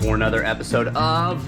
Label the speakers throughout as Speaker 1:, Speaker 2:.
Speaker 1: For another episode of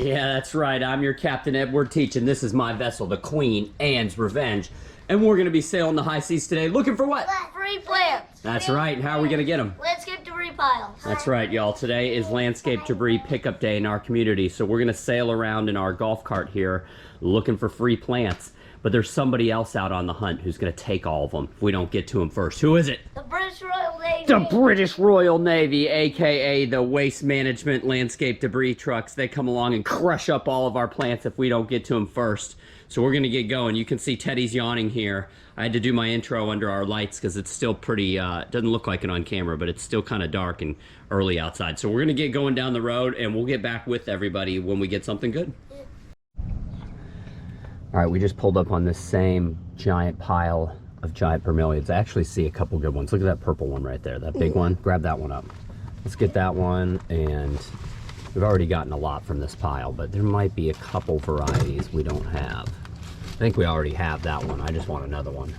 Speaker 1: Yeah, that's right. I'm your Captain Edward Teach, and this is my vessel, the Queen Anne's Revenge. And we're going to be sailing the high seas today looking for what?
Speaker 2: Free plants.
Speaker 1: That's right. And how are we going to get them?
Speaker 2: Landscape debris piles.
Speaker 1: That's right, y'all. Today is landscape debris pickup day in our community, so we're going to sail around in our golf cart here looking for free plants. But there's somebody else out on the hunt who's going to take all of them if we don't get to them first. Who is it?
Speaker 2: The British Royal Navy.
Speaker 1: The British Royal Navy, a.k.a. the Waste Management Landscape Debris Trucks. They come along and crush up all of our plants if we don't get to them first. So we're going to get going. You can see Teddy's yawning here. I had to do my intro under our lights because it's still pretty, doesn't look like it on camera, but it's still kind of dark and early outside. So we're going to get going down the road, and we'll get back with everybody when we get something good. All right, we just pulled up on this same giant pile of giant bromeliads. I actually see a couple good ones. Look at that purple one right there, that big one. Grab that one up. Let's get that one, and we've already gotten a lot from this pile, but there might be a couple varieties we don't have. I think we already have that one. I just want another one.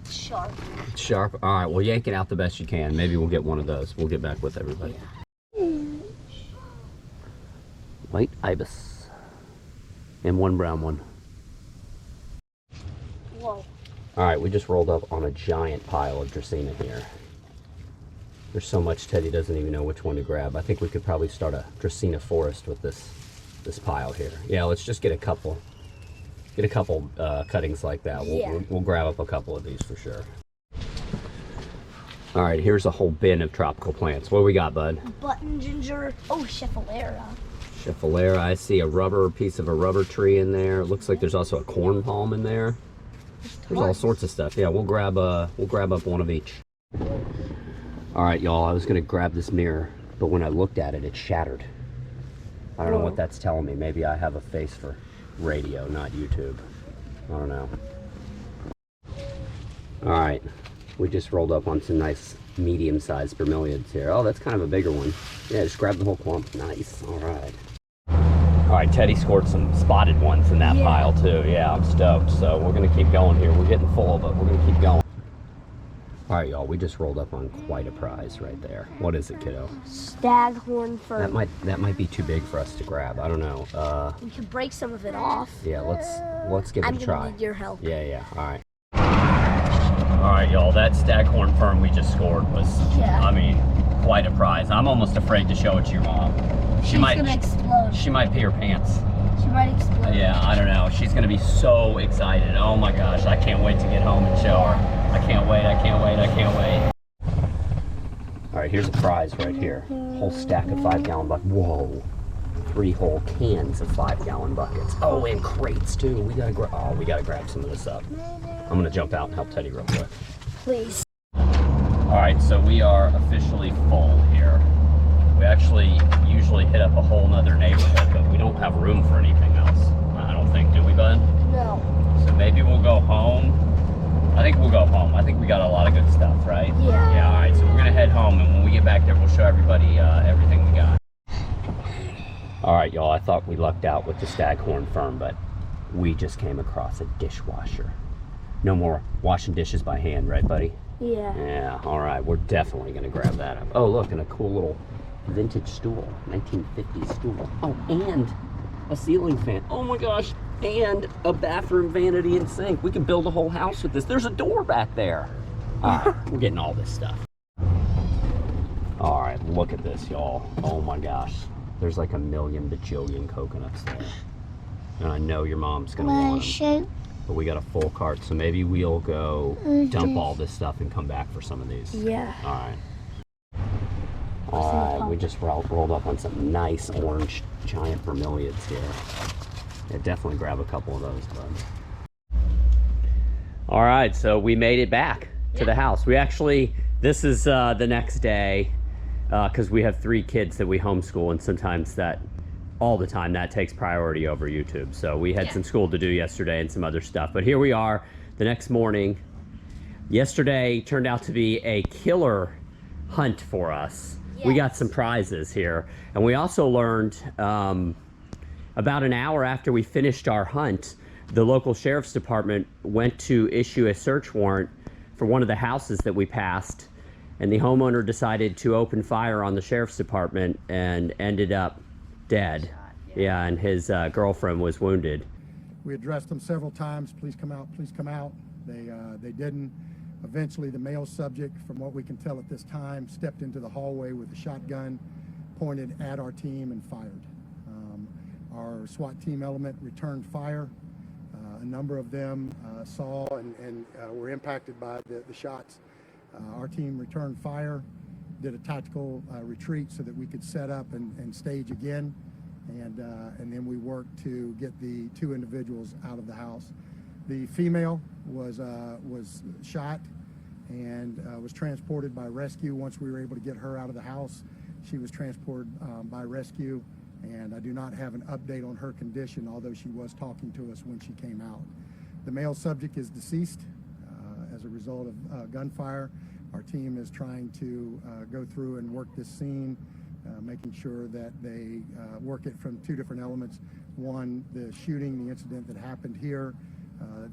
Speaker 2: Sharp.
Speaker 1: Sharp? All right, well, yank it out the best you can. Maybe we'll get one of those. We'll get back with everybody. White ibis. And one brown one.
Speaker 2: Whoa.
Speaker 1: All right, we just rolled up on a giant pile of Dracaena here. There's so much Teddy doesn't even know which one to grab. I think we could probably start a Dracaena forest with this pile here. Yeah, let's just get a couple. Get a couple cuttings like that. We'll grab up a couple of these for sure. All right, here's a whole bin of tropical plants. What do we got, bud?
Speaker 2: Button ginger. Oh, Schefflera.
Speaker 1: Schefflera. I see a piece of a rubber tree in there. It looks like there's also a corn palm in there. There's all sorts of stuff. Yeah, we'll grab up one of each. All right, y'all. I was gonna grab this mirror, but when I looked at it, it shattered. I don't know what that's telling me. Maybe I have a face for radio, not YouTube. I don't know. All right, we just rolled up on some nice medium-sized bromeliads here. Oh, that's kind of a bigger one. Yeah, just grab the whole clump. Nice. All right. All right, Teddy scored some spotted ones in that pile too. Yeah, I'm stoked. So we're gonna keep going here. We're getting full, but we're gonna keep going. All right, y'all. We just rolled up on quite a prize right there. What is it, kiddo?
Speaker 2: Staghorn fern.
Speaker 1: That might be too big for us to grab. I don't know.
Speaker 2: We can break some of it off.
Speaker 1: Yeah, let's give it a try.
Speaker 2: I'm gonna need your help.
Speaker 1: Yeah. All right. All right, y'all. That staghorn fern we just scored was, I mean, quite a prize. I'm almost afraid to show it to your mom. She's gonna explode. She might pee her pants.
Speaker 2: She might explode.
Speaker 1: Yeah, I don't know. She's gonna be so excited. Oh my gosh, I can't wait to get home and show her. I can't wait. All right, here's a prize right here. Whole stack of 5-gallon buckets. Whoa. 3 whole cans of 5-gallon buckets. Oh, and crates too. We gotta grab some of this up. I'm gonna jump out and help Teddy real quick.
Speaker 2: Please.
Speaker 1: All right, so we are officially full here. We actually usually hit up a whole nother neighborhood, but we don't have room for anything else. I don't think, do we, bud?
Speaker 2: No.
Speaker 1: So maybe we'll go home. I think we'll go home. I think we got a lot of good stuff, right?
Speaker 2: Yeah.
Speaker 1: Yeah, all right, so we're gonna head home, and when we get back there, we'll show everybody everything we got. All right, y'all, I thought we lucked out with the staghorn fern, but we just came across a dishwasher. No more washing dishes by hand, right, buddy?
Speaker 2: Yeah.
Speaker 1: Yeah, all right, we're definitely gonna grab that up. Oh, look, and a cool little vintage stool, 1950s stool. Oh, and a ceiling fan. Oh my gosh, and a bathroom vanity and sink. We can build a whole house with this. There's a door back there. All right, we're getting all this stuff. All right, look at this, y'all. Oh my gosh. There's like a million bajillion coconuts there. And I know your mom's gonna want them. But we got a full cart, so maybe we'll go dump all this stuff and come back for some of these.
Speaker 2: Yeah.
Speaker 1: All right. All right, we just rolled up on some nice orange giant bromeliads here. Yeah, definitely grab a couple of those, bud. All right, so we made it back to the house. We actually, this is the next day, because we have 3 kids that we homeschool, and sometimes all the time that takes priority over YouTube. So we had some school to do yesterday and some other stuff, but here we are. the next morning. Yesterday turned out to be a killer hunt for us. Yes. We got some prizes here. And we also learned about an hour after we finished our hunt, the local sheriff's department went to issue a search warrant for one of the houses that we passed, and the homeowner decided to open fire on the sheriff's department and ended up dead. Yeah, and his girlfriend was wounded.
Speaker 3: We addressed them several times, please come out, please come out. They didn't. Eventually the male subject, from what we can tell at this time, stepped into the hallway with a shotgun pointed at our team and fired. Our SWAT team element returned fire. A number of them saw and were impacted by the shots. Our team returned fire, did a tactical retreat so that we could set up and stage again, and then we worked to get the 2 individuals out of the house. The female was shot and was transported by rescue. Once we were able to get her out of the house, she was transported by rescue, and I do not have an update on her condition, although she was talking to us when she came out. The male subject is deceased as a result of gunfire. Our team is trying to go through and work this scene, making sure that they work it from 2 different elements. One, the shooting, the incident that happened here,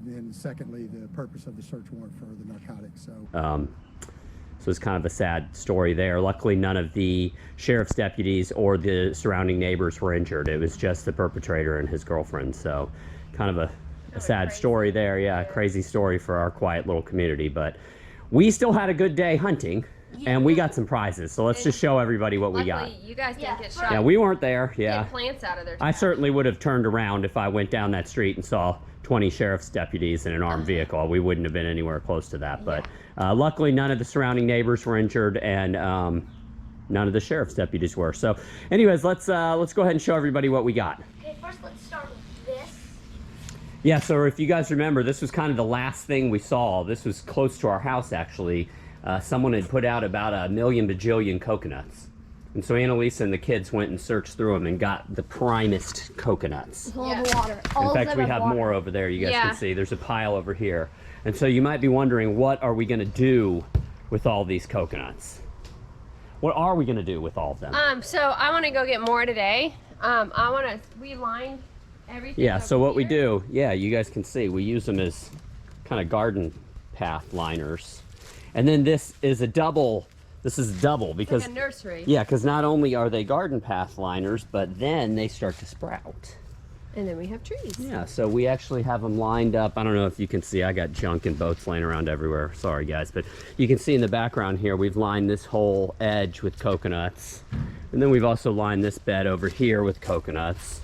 Speaker 3: then secondly, the purpose of the search warrant for the narcotics.
Speaker 1: So it's kind of a sad story there. Luckily, none of the sheriff's deputies or the surrounding neighbors were injured. It was just the perpetrator and his girlfriend. So kind of a sad story there. Yeah, crazy story for our quiet little community. But we still had a good day hunting, and we got some prizes. So let's just show everybody what we got.
Speaker 4: You guys didn't get shot.
Speaker 1: Yeah, we weren't there. Yeah.
Speaker 4: Get plants out of there.
Speaker 1: I certainly would have turned around if I went down that street and saw 20 sheriff's deputies in an armed vehicle. We wouldn't have been anywhere close to that. But luckily, none of the surrounding neighbors were injured, and none of the sheriff's deputies were. So anyways, let's go ahead and show everybody what we got.
Speaker 2: Okay, first let's start with this.
Speaker 1: Yeah, so if you guys remember, this was kind of the last thing we saw. This was close to our house, actually. Someone had put out about 1 million bajillion coconuts. And so Annalisa and the kids went and searched through them and got the primest coconuts.
Speaker 2: All the water.
Speaker 1: In fact, we have more over there, you guys can see. There's a pile over here. And so you might be wondering, what are we going to do with all these coconuts? What are we going to do with all of them?
Speaker 4: So I want to go get more today. We lined everything.
Speaker 1: Yeah, so what we do, you guys can see, we use them as kind of garden path liners. And then this is a double. This is double because
Speaker 4: it's like a nursery.
Speaker 1: Yeah, because not only are they garden path liners, but then they start to sprout.
Speaker 4: And then we have trees.
Speaker 1: Yeah, so we actually have them lined up. I don't know if you can see, I got junk and boats laying around everywhere. Sorry guys, but you can see in the background here, we've lined this whole edge with coconuts. And then we've also lined this bed over here with coconuts.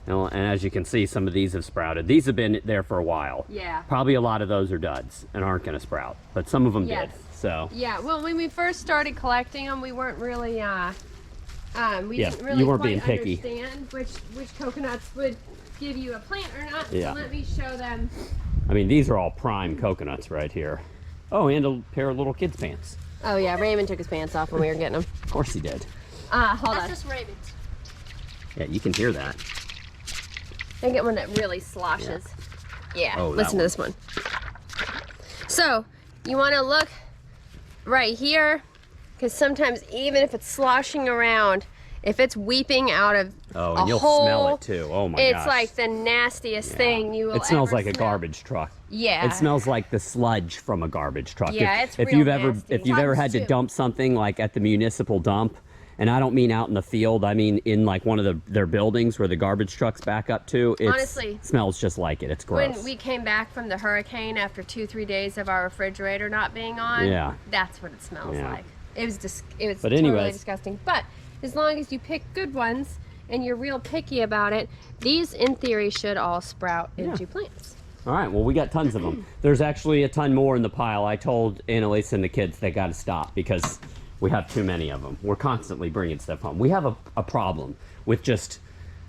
Speaker 1: And as you can see, some of these have sprouted. These have been there for a while.
Speaker 4: Yeah.
Speaker 1: Probably a lot of those are duds and aren't gonna sprout, but some of them did, so.
Speaker 4: Yeah, well, when we first started collecting them, we weren't really, didn't really
Speaker 1: you weren't
Speaker 4: quite
Speaker 1: being picky.
Speaker 4: understand which coconuts would give you a plant or not.
Speaker 1: Yeah.
Speaker 4: So let me show them.
Speaker 1: I mean, these are all prime coconuts right here. Oh, and a pair of little kids' pants.
Speaker 4: Oh yeah, Raymond took his pants off when we were getting them.
Speaker 1: Of course he did.
Speaker 4: Hold
Speaker 2: That's
Speaker 4: on.
Speaker 2: just Raymond's.
Speaker 1: Yeah, you can hear that.
Speaker 4: I get one that really sloshes. Yeah,
Speaker 1: Oh,
Speaker 4: listen to this one. So, you want to look right here, because sometimes even if it's sloshing around, if it's weeping out of
Speaker 1: Oh, and
Speaker 4: a
Speaker 1: you'll
Speaker 4: hole,
Speaker 1: smell it too. Oh my gosh.
Speaker 4: it's like the nastiest thing you will
Speaker 1: It smells
Speaker 4: ever
Speaker 1: like a
Speaker 4: smell.
Speaker 1: garbage truck.
Speaker 4: Yeah.
Speaker 1: It smells like the sludge from a garbage truck.
Speaker 4: Yeah,
Speaker 1: if
Speaker 4: it's
Speaker 1: you've
Speaker 4: real
Speaker 1: ever
Speaker 4: nasty.
Speaker 1: if you've ever had to
Speaker 2: Too.
Speaker 1: dump something like at the municipal dump, and I don't mean out in the field, I mean in like one of their buildings where the garbage trucks back up to, it
Speaker 4: Honestly,
Speaker 1: smells just like it. It's gross.
Speaker 4: When we came back from the hurricane after 2-3 days of our refrigerator not being on, that's what it smells like. It was
Speaker 1: But
Speaker 4: totally
Speaker 1: anyways.
Speaker 4: disgusting. But as long as you pick good ones and you're real picky about it, these in theory should all sprout into plants.
Speaker 1: All right, well, we got tons of them. There's actually a ton more in the pile. I told Annalisa and the kids they got to stop because we have too many of them. We're constantly bringing stuff home. We have a problem with just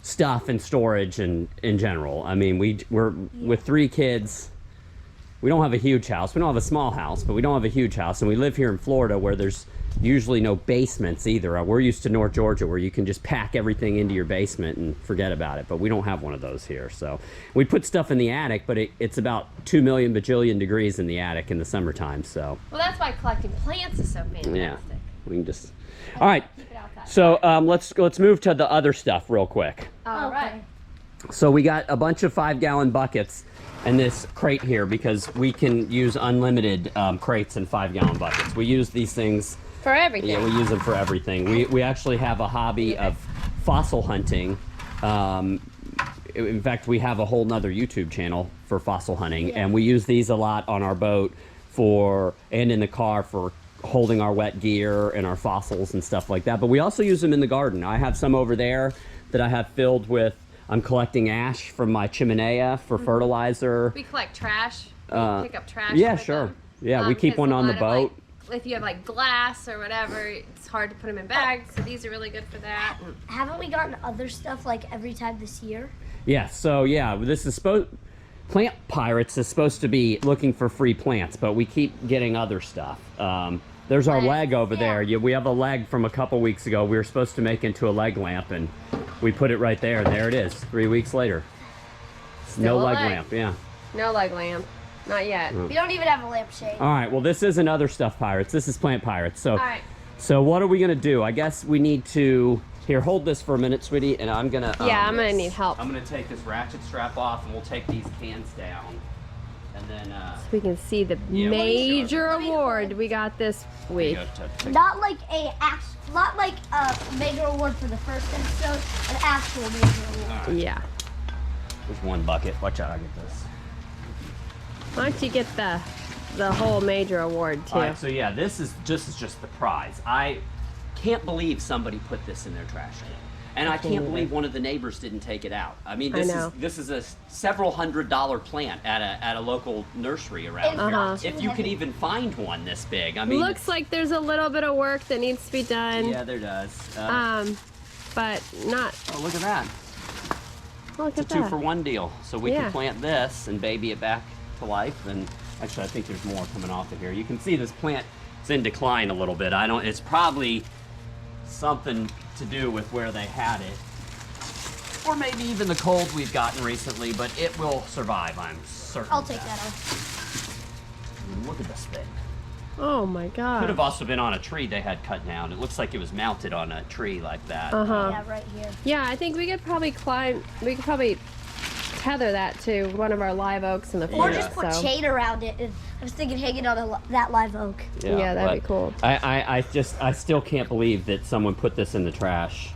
Speaker 1: stuff and storage and in general. I mean, we're with 3 kids. we don't have a huge house. We don't have a small house, but we don't have a huge house. And we live here in Florida where there's usually no basements either. We're used to North Georgia where you can just pack everything into your basement and forget about it. But we don't have one of those here. So we put stuff in the attic, but it's about 2 million bajillion degrees in the attic in the summertime. So
Speaker 4: Well, that's why collecting plants is so fantastic.
Speaker 1: yeah, we can just. All right.
Speaker 4: Keep it outside.
Speaker 1: So let's move to the other stuff real quick.
Speaker 4: All right.
Speaker 1: So we got a bunch of 5-gallon buckets and this crate here because we can use unlimited crates and 5-gallon buckets. We use these things.
Speaker 4: For everything.
Speaker 1: Yeah, we use them for everything. We actually have a hobby of fossil hunting. In fact, we have a whole nother YouTube channel for fossil hunting, and we use these a lot on our boat and in the car for holding our wet gear and our fossils and stuff like that. But we also use them in the garden. I have some over there that I have filled with. I'm collecting ash from my chimenea for fertilizer.
Speaker 4: We collect trash. We pick up trash.
Speaker 1: Yeah,
Speaker 4: with
Speaker 1: sure.
Speaker 4: them.
Speaker 1: Yeah, we keep one on the boat.
Speaker 4: If you have like glass or whatever, it's hard to put them in bags. So these are really good for that.
Speaker 2: Haven't we gotten other stuff like every time this year?
Speaker 1: Yeah, so yeah, this is Plant Pirates is supposed to be looking for free plants, but we keep getting other stuff. There's our leg over there. Yeah, we have a leg from a couple weeks ago. We were supposed to make into a leg lamp, and we put it right there, and there it is, 3 weeks later.
Speaker 4: Still
Speaker 1: No
Speaker 4: a
Speaker 1: leg
Speaker 4: leg.
Speaker 1: lamp, yeah.
Speaker 4: No leg lamp. Not yet.
Speaker 2: We don't even have a lampshade.
Speaker 1: All right, well, this isn't other stuff Pirates. This is Plant Pirates. So,
Speaker 4: All right.
Speaker 1: so what are we going to do? I guess we need to... Here, hold this for a minute, sweetie, and I'm going to...
Speaker 4: Yeah, I'm going to need help.
Speaker 1: I'm going to take this ratchet strap off, and we'll take these cans down. And then...
Speaker 4: So we can see the
Speaker 1: Yeah,
Speaker 4: major
Speaker 2: let me show
Speaker 4: award we got this week.
Speaker 2: Not like not like a major award for the first episode, an actual major award.
Speaker 4: Yeah.
Speaker 1: There's one bucket. Watch out, I get this.
Speaker 4: Why don't you get the whole major award too?
Speaker 1: All right, so yeah, this is just the prize. I can't believe somebody put this in their trash can. And I can't believe one of the neighbors didn't take it out. I mean, this is a several $100 plant at a local nursery around here. If you could even find one this big, I mean,
Speaker 4: Looks like there's a little bit of work that needs to be done.
Speaker 1: yeah, there does.
Speaker 4: But not.
Speaker 1: Oh, look at that!
Speaker 4: Look at
Speaker 1: It's a
Speaker 4: that.
Speaker 1: 2-for-1 deal. So we
Speaker 4: Yeah.
Speaker 1: can plant this and baby it back to life. And actually, I think there's more coming off of here. You can see this plant is in decline a little bit. It's probably something to do with where they had it, or maybe even the cold we've gotten recently. But it will survive, I'm certain.
Speaker 2: I'll
Speaker 1: of
Speaker 2: take that off.
Speaker 1: Look at this thing.
Speaker 4: Oh my
Speaker 1: Could
Speaker 4: god.
Speaker 1: have also been on a tree they had cut down. It looks like it was mounted on a tree like that.
Speaker 2: Yeah, right here.
Speaker 4: Yeah, I think we could probably tether that to one of our live oaks in the
Speaker 2: Or
Speaker 4: forest.
Speaker 2: just put
Speaker 4: so.
Speaker 2: chain around it. And I was thinking hanging on that live oak.
Speaker 4: Yeah, that'd be
Speaker 1: but
Speaker 4: cool.
Speaker 1: I still can't believe that someone put this in the trash.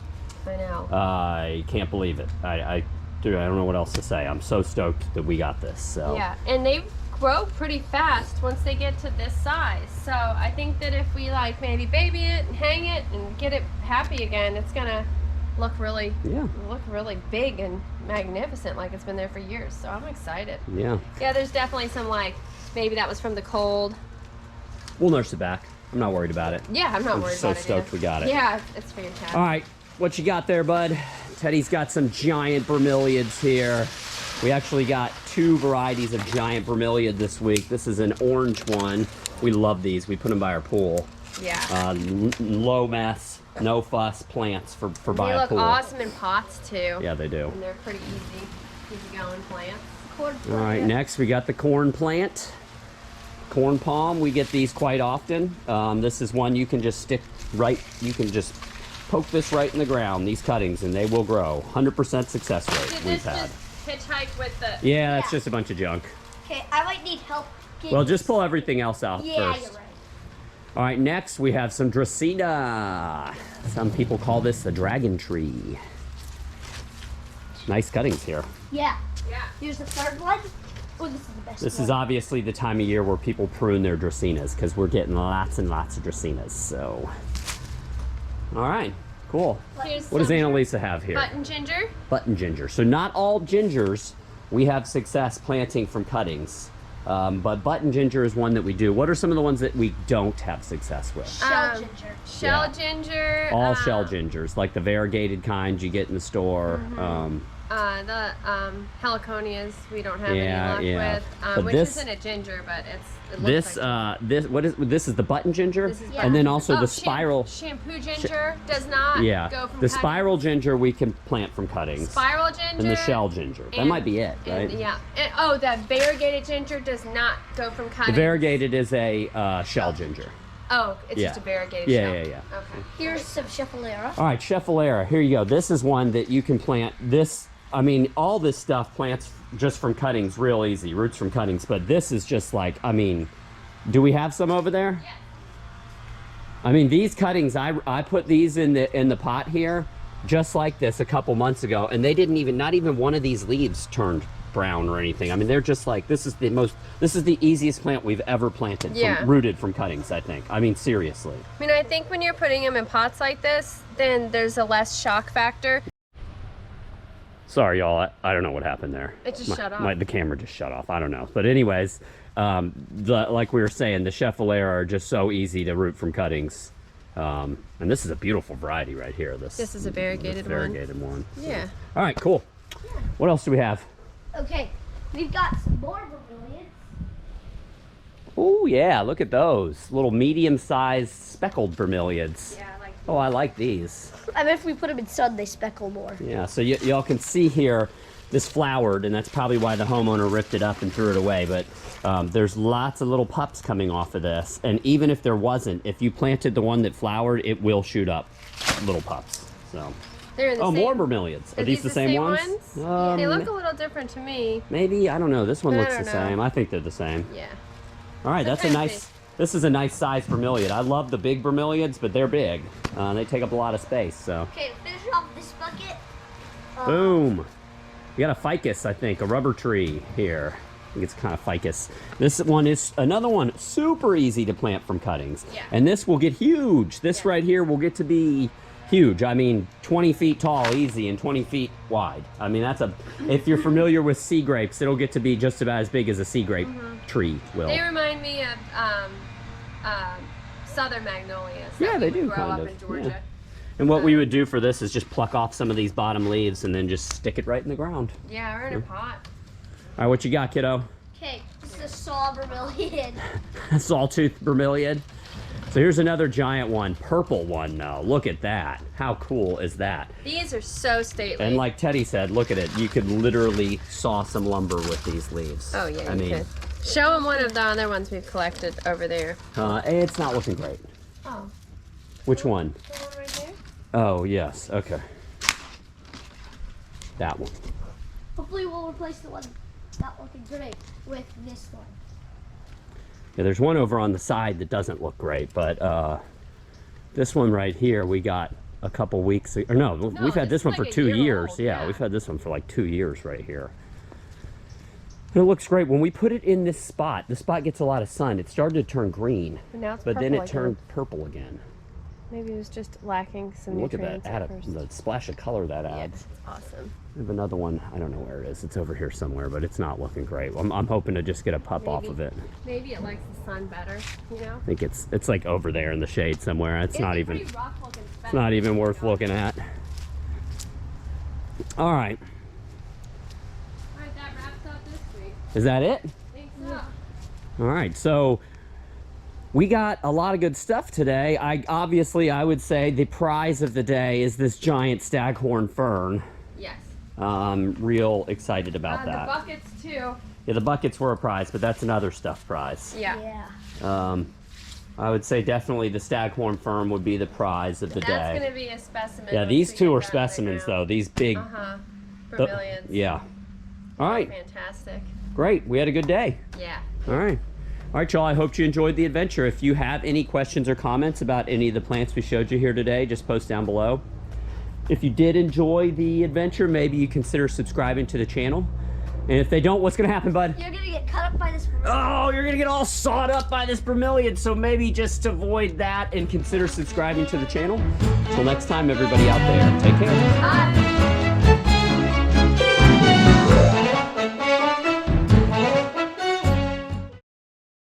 Speaker 4: I know.
Speaker 1: I can't believe it. Dude, I don't know what else to say. I'm so stoked that we got this. So.
Speaker 4: Yeah, and they grow pretty fast once they get to this size. So I think that if we like maybe baby it and hang it and get it happy again, it's gonna look really big and magnificent, like it's been there for years. So I'm excited.
Speaker 1: Yeah.
Speaker 4: Yeah, there's definitely some like maybe that was from the cold.
Speaker 1: We'll nurse it back. I'm not worried about it.
Speaker 4: Yeah, I'm not
Speaker 1: I'm
Speaker 4: worried
Speaker 1: so
Speaker 4: about it.
Speaker 1: stoked we got it.
Speaker 4: Yeah, it's fantastic.
Speaker 1: All right, what you got there, bud? Teddy's got some giant bromeliads here. We actually got 2 varieties of giant bromeliad this week. This is an orange one. We love these. We put them by our pool.
Speaker 4: Yeah.
Speaker 1: Low mess, no fuss plants for by
Speaker 4: They
Speaker 1: a
Speaker 4: look
Speaker 1: pool.
Speaker 4: awesome in pots too.
Speaker 1: Yeah, they do.
Speaker 4: And they're pretty easy going plants.
Speaker 1: All right, next we got the corn plant. Corn palm, we get these quite often. This is one you can just you can just poke this right in the ground, these cuttings, and they will grow. 100% success rate
Speaker 4: Did
Speaker 1: we've
Speaker 4: this
Speaker 1: had.
Speaker 4: just hitchhike with the...
Speaker 1: Yeah, that's
Speaker 2: Yeah.
Speaker 1: just a bunch of junk.
Speaker 2: Okay, I might need help.
Speaker 1: Well, just pull everything else out
Speaker 2: Yeah,
Speaker 1: first.
Speaker 2: you're right.
Speaker 1: All right, next we have some Dracaena. Some people call this the dragon tree. Nice cuttings here.
Speaker 2: Yeah.
Speaker 4: Yeah.
Speaker 2: Here's the third one. Oh, this is the best
Speaker 1: This
Speaker 2: one.
Speaker 1: is obviously the time of year where people prune their Dracaenas because we're getting lots and lots of Dracaenas. So, all right, cool.
Speaker 4: Here's
Speaker 1: What does
Speaker 4: some
Speaker 1: Annalisa have here?
Speaker 4: button ginger.
Speaker 1: Button ginger. So not all gingers we have success planting from cuttings, but button ginger is one that we do. What are some of the ones that we don't have success with?
Speaker 2: Shell
Speaker 4: Um,
Speaker 2: ginger.
Speaker 4: Shell
Speaker 1: Yeah.
Speaker 4: ginger.
Speaker 1: All shell gingers, like the variegated kinds you get in the store.
Speaker 4: The heliconias we don't have
Speaker 1: Yeah,
Speaker 4: any luck
Speaker 1: yeah.
Speaker 4: with,
Speaker 1: But
Speaker 4: which
Speaker 1: this-
Speaker 4: isn't a ginger, but it
Speaker 1: This
Speaker 4: looks like
Speaker 1: this is the button ginger,
Speaker 4: This is
Speaker 1: and then also
Speaker 4: oh,
Speaker 1: the spiral.
Speaker 4: shampoo ginger does not
Speaker 1: Yeah,
Speaker 4: go from
Speaker 1: the
Speaker 4: cuttings.
Speaker 1: spiral ginger we can plant from cuttings,
Speaker 4: Spiral ginger
Speaker 1: and the shell ginger. That
Speaker 4: and-
Speaker 1: might be it, right?
Speaker 4: Yeah. And, oh, the variegated ginger does not go from
Speaker 1: The
Speaker 4: cuttings.
Speaker 1: variegated is a shell ginger.
Speaker 4: Oh, it's
Speaker 1: Yeah.
Speaker 4: just a variegated
Speaker 1: Yeah,
Speaker 4: shell.
Speaker 1: yeah, yeah.
Speaker 4: Okay.
Speaker 2: Here's some Chefalera.
Speaker 1: All right, Chefalera, here you go. This is one that you can plant. This, I mean, all this stuff plants just from cuttings, real easy, roots from cuttings. But this is just like, I mean, do we have some over there?
Speaker 4: Yes.
Speaker 1: I mean, these cuttings, I put these in the pot here, just like this a couple months ago, and they didn't even, not even one of these leaves turned brown or anything. I mean, they're just like, this is the easiest plant we've ever planted,
Speaker 4: Yeah.
Speaker 1: rooted from cuttings, I think. I mean, seriously.
Speaker 4: I mean, I think when you're putting them in pots like this, then there's a less shock factor.
Speaker 1: Sorry, y'all. I don't know what happened there.
Speaker 4: It just shut off.
Speaker 1: The camera just shut off. I don't know. But anyways, like we were saying, the Chefalera are just so easy to root from cuttings. And this is a beautiful variety right here. This
Speaker 4: Is a variegated one.
Speaker 1: variegated one.
Speaker 4: Yeah.
Speaker 1: All right, cool. What else do we have?
Speaker 2: Okay, we've got some more vermilions.
Speaker 1: Oh yeah, look at those little medium-sized speckled vermilions.
Speaker 4: Yeah, I like
Speaker 1: Oh, I like these.
Speaker 2: I mean, if we put them in sun, they speckle more.
Speaker 1: Yeah, so y'all can see here, this flowered, and that's probably why the homeowner ripped it up and threw it away. But there's lots of little pups coming off of this. And even if there wasn't, if you planted the one that flowered, it will shoot up little pups. So.
Speaker 4: They're the
Speaker 1: Oh,
Speaker 4: same.
Speaker 1: more vermilions. Are these the same ones?
Speaker 4: They look a little different to me.
Speaker 1: Maybe, I don't know. This one
Speaker 4: I
Speaker 1: looks the
Speaker 4: don't know.
Speaker 1: same. I think they're the same.
Speaker 4: Yeah.
Speaker 1: All right, that's a
Speaker 4: Sometimes
Speaker 1: nice, this is a nice size vermilion. I love the big vermilions, but they're big. They take up a lot of space, so.
Speaker 2: Okay, to finish off this bucket.
Speaker 1: Boom. We got a ficus, I think, a rubber tree here. I think it's kind of ficus. This one is another one, super easy to plant from cuttings.
Speaker 4: Yeah.
Speaker 1: And this will get huge. This right here will get to be huge. I mean, 20 feet tall, easy, and 20 feet wide. I mean, that's if you're familiar with sea grapes, it'll get to be just about as big as a sea grape tree will.
Speaker 4: They remind me of southern magnolias. that
Speaker 1: Yeah, they
Speaker 4: we
Speaker 1: do,
Speaker 4: grow
Speaker 1: kind
Speaker 4: up
Speaker 1: of,
Speaker 4: in Georgia.
Speaker 1: yeah. And what we would do for this is just pluck off some of these bottom leaves and then just stick it right in the ground.
Speaker 4: Yeah, we're in a pot.
Speaker 1: All right, what you got, kiddo?
Speaker 2: Okay, this is a saw vermilion.
Speaker 1: Sawtooth vermilion. So here's another giant one, purple one now. Look at that. How cool is that?
Speaker 4: These are so stately.
Speaker 1: And like Teddy said, look at it. You could literally saw some lumber with these leaves.
Speaker 4: Oh yeah,
Speaker 1: I
Speaker 4: you
Speaker 1: mean,
Speaker 4: could. Show them one of the other ones we've collected over there.
Speaker 1: it's not looking great.
Speaker 4: Oh.
Speaker 1: Which one?
Speaker 4: The one right there?
Speaker 1: Oh, yes. Okay. That one.
Speaker 2: Hopefully we'll replace the one not looking great with this one.
Speaker 1: Yeah, there's one over on the side that doesn't look great, but this one right here we got a couple weeks ago. Or no, we've had this one
Speaker 4: is
Speaker 1: for
Speaker 4: like a
Speaker 1: 2
Speaker 4: year
Speaker 1: years.
Speaker 4: old,
Speaker 1: Yeah,
Speaker 4: yeah.
Speaker 1: we've had this one for like 2 years right here. And it looks great. When we put it in this spot, the spot gets a lot of sun. It started to turn green,
Speaker 4: But now it's
Speaker 1: but then
Speaker 4: purple
Speaker 1: it
Speaker 4: again.
Speaker 1: turned purple again.
Speaker 4: Maybe it was just lacking some
Speaker 1: Look at
Speaker 4: nutrients
Speaker 1: that,
Speaker 4: at first.
Speaker 1: the splash of color that
Speaker 4: Yeah,
Speaker 1: adds.
Speaker 4: it's awesome.
Speaker 1: We have another one. I don't know where it is. It's over here somewhere, but it's not looking great. I'm hoping to just get a pup off
Speaker 4: Maybe.
Speaker 1: of it.
Speaker 4: Maybe it likes the sun better, you know?
Speaker 1: I think it's like over there in the shade somewhere. It's not even
Speaker 4: It's
Speaker 1: not even worth looking at. All right,
Speaker 4: Alright, that wraps up this week.
Speaker 1: is that it?
Speaker 4: I think so.
Speaker 1: All right, so we got a lot of good stuff today. I would say the prize of the day is this giant staghorn fern.
Speaker 4: Yes.
Speaker 1: I'm real excited about
Speaker 4: The
Speaker 1: that.
Speaker 4: buckets too.
Speaker 1: Yeah, the buckets were a prize, but that's another stuff prize.
Speaker 4: Yeah.
Speaker 2: Yeah.
Speaker 1: I would say definitely the staghorn fern would be the prize of the
Speaker 4: That's
Speaker 1: day.
Speaker 4: gonna be a specimen.
Speaker 1: Yeah,
Speaker 4: once
Speaker 1: these
Speaker 4: we
Speaker 1: two
Speaker 4: get
Speaker 1: are
Speaker 4: down to the
Speaker 1: specimens though.
Speaker 4: ground.
Speaker 1: These big.
Speaker 4: Vermilions.
Speaker 1: Yeah. All right,
Speaker 4: Fantastic.
Speaker 1: great. We had a good day.
Speaker 4: Yeah.
Speaker 1: All right. All right, y'all, I hope you enjoyed the adventure. If you have any questions or comments about any of the plants we showed you here today, just post down below. If you did enjoy the adventure, maybe you consider subscribing to the channel. And if they don't, what's gonna happen, bud?
Speaker 2: You're gonna get cut up by this vermilion.
Speaker 1: Oh, you're gonna get all sawed up by this vermilion, so maybe just avoid that and consider subscribing to the channel. Until next time, everybody out there, take care.
Speaker 4: Bye.